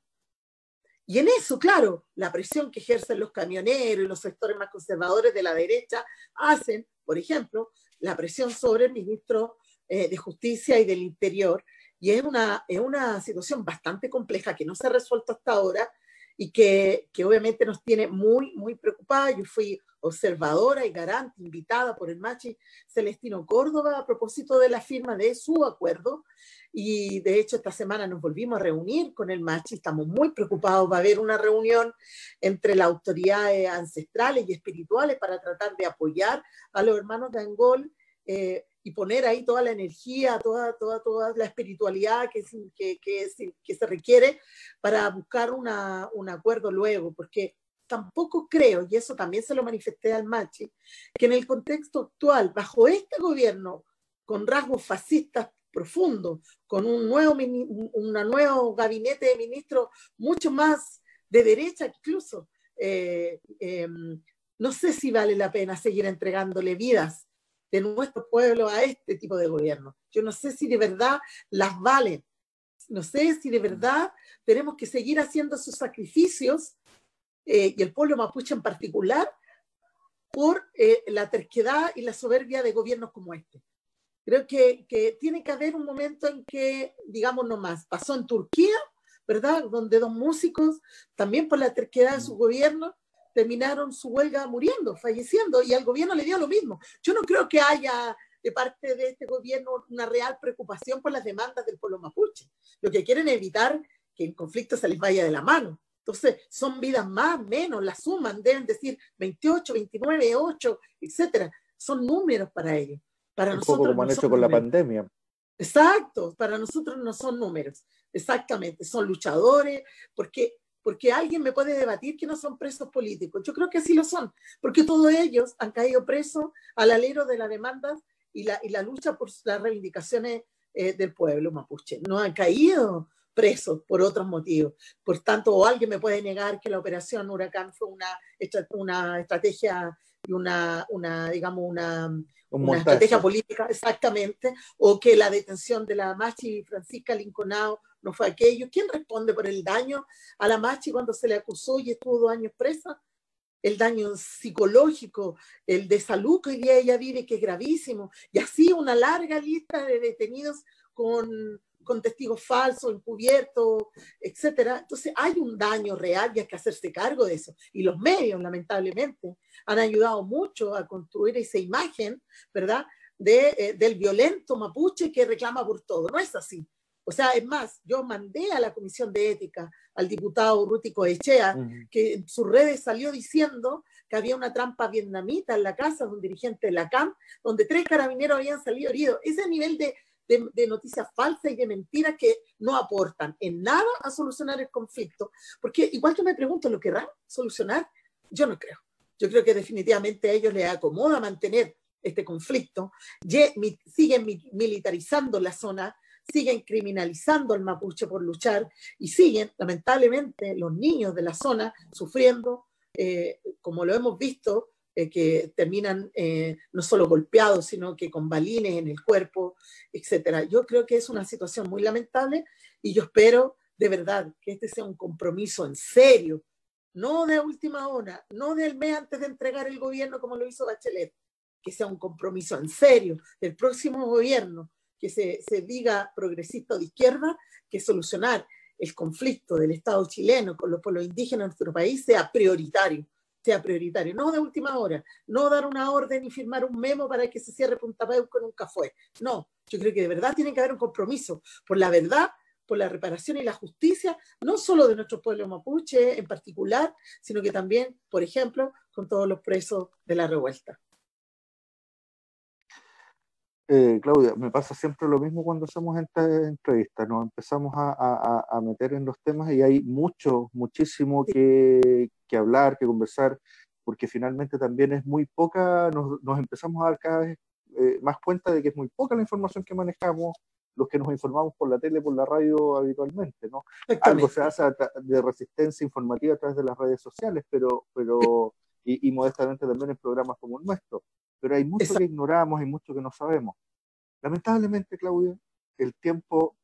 Y en eso, claro, la presión que ejercen los camioneros y los sectores más conservadores de la derecha hacen, por ejemplo, la presión sobre el ministro de Justicia y del Interior. Y es una situación bastante compleja que no se ha resuelto hasta ahora y que obviamente nos tiene muy, muy preocupados. Yo fui observadora y garante, invitada por el Machi Celestino Córdoba a propósito de la firma de su acuerdo, y de hecho esta semana nos volvimos a reunir con el Machi. Estamos muy preocupados, va a haber una reunión entre las autoridades ancestrales y espirituales para tratar de apoyar a los hermanos de Angol y poner ahí toda la energía, toda la espiritualidad que se requiere para buscar un acuerdo luego, porque tampoco creo, y eso también se lo manifesté al Machi, que en el contexto actual, bajo este gobierno, con rasgos fascistas profundos, con un nuevo gabinete de ministros mucho más de derecha incluso, no sé si vale la pena seguir entregándole vidas de nuestro pueblo a este tipo de gobierno. Yo no sé si de verdad las valen, no sé si de verdad tenemos que seguir haciendo esos sacrificios, y el pueblo mapuche en particular, por la terquedad y la soberbia de gobiernos como este. Creo que tiene que haber un momento en que, digamos, no más. Pasó en Turquía, ¿verdad? Donde 2 músicos, también por la terquedad de su gobierno, terminaron su huelga muriendo, falleciendo, y al gobierno le dio lo mismo. Yo no creo que haya de parte de este gobierno una real preocupación por las demandas del pueblo mapuche. Lo que quieren es evitar que el conflicto se les vaya de la mano. Entonces, son vidas más, menos, las suman, deben decir 28, 29, 8, etcétera. Son números para ellos. Para un nosotros poco como han hecho con la pandemia. Exacto, para nosotros no son números, exactamente, son luchadores, porque alguien me puede debatir que no son presos políticos. Yo creo que sí lo son, porque todos ellos han caído presos al alero de las demandas y la lucha por las reivindicaciones del pueblo mapuche. No han caído presos por otros motivos. Por tanto, o alguien me puede negar que la operación Huracán fue una estrategia y una estrategia política, exactamente, o que la detención de la Machi Francisca Linconao no fue aquello. ¿Quién responde por el daño a la Machi cuando se le acusó y estuvo 2 años presa? el daño psicológico, el de salud que hoy día ella vive, que es gravísimo, y así una larga lista de detenidos con testigos falsos, encubiertos, etcétera. Entonces hay un daño real y hay que hacerse cargo de eso. Y los medios, lamentablemente, han ayudado mucho a construir esa imagen, ¿verdad?, del violento mapuche que reclama por todo. No es así. O sea, es más, yo mandé a la Comisión de Ética al diputado Urruti Coechea, que en sus redes salió diciendo que había una trampa vietnamita en la casa de un dirigente de la CAM, donde 3 carabineros habían salido heridos. Ese nivel de noticias falsas y de mentiras que no aportan en nada a solucionar el conflicto. Porque igual yo me pregunto, ¿lo querrán solucionar? Yo no creo. Yo creo que definitivamente a ellos les acomoda mantener este conflicto, siguen militarizando la zona, siguen criminalizando al mapuche por luchar y siguen, lamentablemente, los niños de la zona sufriendo, como lo hemos visto, que terminan no solo golpeados, sino que con balines en el cuerpo, etcétera. Yo creo que es una situación muy lamentable y yo espero de verdad que este sea un compromiso en serio, no de última hora, no del mes antes de entregar el gobierno como lo hizo Bachelet, que sea un compromiso en serio del próximo gobierno, que se diga progresista o de izquierda, que solucionar el conflicto del Estado chileno con los pueblos indígenas de nuestro país sea prioritario, no de última hora, no dar una orden y firmar un memo para que se cierre Punta Peuco nunca fue. No, yo creo que de verdad tiene que haber un compromiso por la verdad, por la reparación y la justicia, no solo de nuestro pueblo mapuche en particular, sino que también, por ejemplo, con todos los presos de la revuelta. Claudia, me pasa siempre lo mismo cuando hacemos esta entrevista, nos empezamos a meter en los temas y hay muchísimo que hablar, que conversar, porque finalmente también es muy poca, nos empezamos a dar cada vez más cuenta de que es muy poca la información que manejamos, los que nos informamos por la tele, por la radio habitualmente, ¿no? Algo se hace de resistencia informativa a través de las redes sociales, y modestamente también en programas como el nuestro, pero hay mucho que ignoramos y mucho que no sabemos. Lamentablemente, Claudia, el tiempo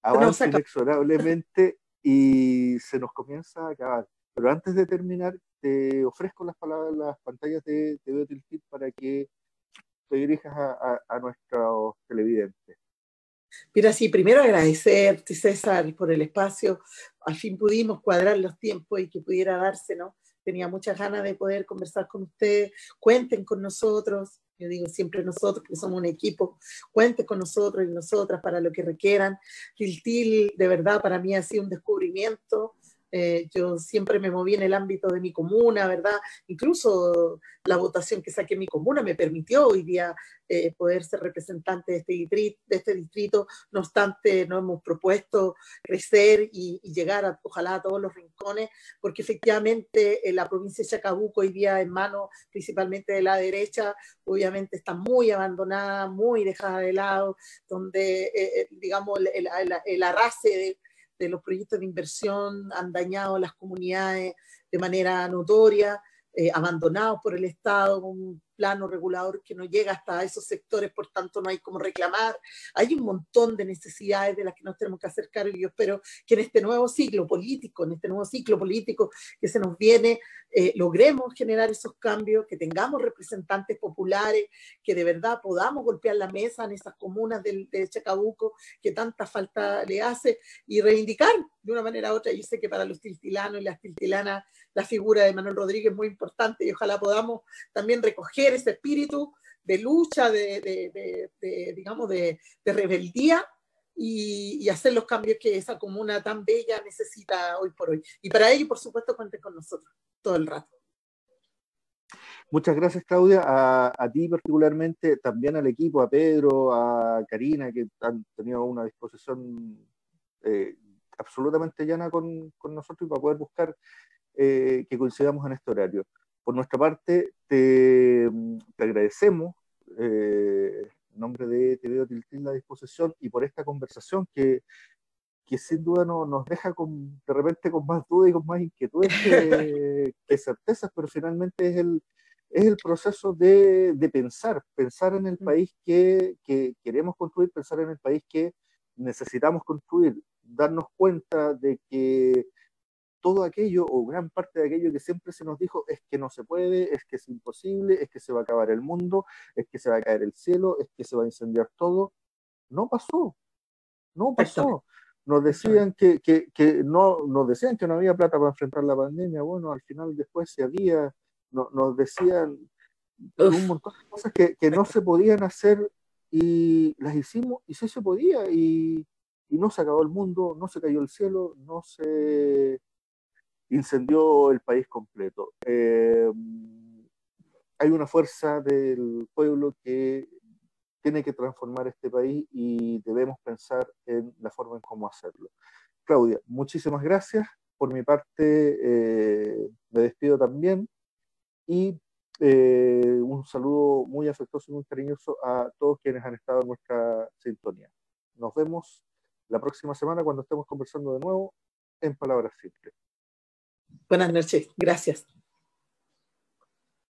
avanza inexorablemente y se nos comienza a acabar. Pero antes de terminar, te ofrezco las palabras, las pantallas de TV Tiltil para que te dirijas a nuestros televidentes. Mira, sí, primero agradecerte, César, por el espacio. Al fin pudimos cuadrar los tiempos y que pudiera darse, ¿no? Tenía muchas ganas de poder conversar con ustedes. Cuenten con nosotros. Yo digo siempre nosotros, que somos un equipo. Cuenten con nosotros y nosotras para lo que requieran. Tiltil, de verdad, para mí ha sido un descubrimiento. Yo siempre me moví en el ámbito de mi comuna, ¿verdad? Incluso la votación que saqué en mi comuna me permitió hoy día poder ser representante de este distrito. No obstante, nos hemos propuesto crecer y llegar ojalá a todos los rincones, porque efectivamente la provincia de Chacabuco hoy día en manos principalmente de la derecha, obviamente está muy abandonada, muy dejada de lado, donde digamos el arrase de los proyectos de inversión han dañado las comunidades de manera notoria, abandonados por el Estado, un plano regulador que no llega hasta esos sectores, por tanto no hay cómo reclamar. Hay un montón de necesidades de las que nos tenemos que acercar y yo espero que en este nuevo ciclo político, que se nos viene, logremos generar esos cambios, que tengamos representantes populares, que de verdad podamos golpear la mesa en esas comunas de Chacabuco que tanta falta le hace y reivindicar de una manera u otra. Yo sé que para los tiltilanos y las tiltilanas la figura de Manuel Rodríguez es muy importante y ojalá podamos también recoger ese espíritu de lucha, digamos, de rebeldía y hacer los cambios que esa comuna tan bella necesita hoy por hoy. Y para ello, por supuesto, cuenten con nosotros todo el rato. Muchas gracias, Claudia, a ti particularmente, también al equipo, a Pedro, a Karina, que han tenido una disposición absolutamente llana con nosotros y para poder buscar que coincidamos en este horario. Por nuestra parte, te agradecemos en nombre de TV Tiltil la disposición y por esta conversación que sin duda nos deja de repente con más dudas y con más inquietudes que certezas, pero finalmente es el proceso de pensar en el país que queremos construir, pensar en el país que necesitamos construir, darnos cuenta de que todo aquello o gran parte de aquello que siempre se nos dijo es que no se puede, es que es imposible, es que se va a acabar el mundo, es que se va a caer el cielo, es que se va a incendiar todo. No pasó, no Exactamente, pasó. Nos exactamente. decían nos decían que no había plata para enfrentar la pandemia. Bueno, al final después sí había, nos decían un Uf, montón de cosas que no se podían hacer y las hicimos y sí se podía y no se acabó el mundo, no se cayó el cielo, no se incendió el país completo. Hay una fuerza del pueblo que tiene que transformar este país y debemos pensar en la forma en cómo hacerlo. Claudia, muchísimas gracias. Por mi parte, me despido también y un saludo muy afectuoso y muy cariñoso a todos quienes han estado en nuestra sintonía. Nos vemos la próxima semana cuando estemos conversando de nuevo en Palabras Simples. buenas noches, gracias.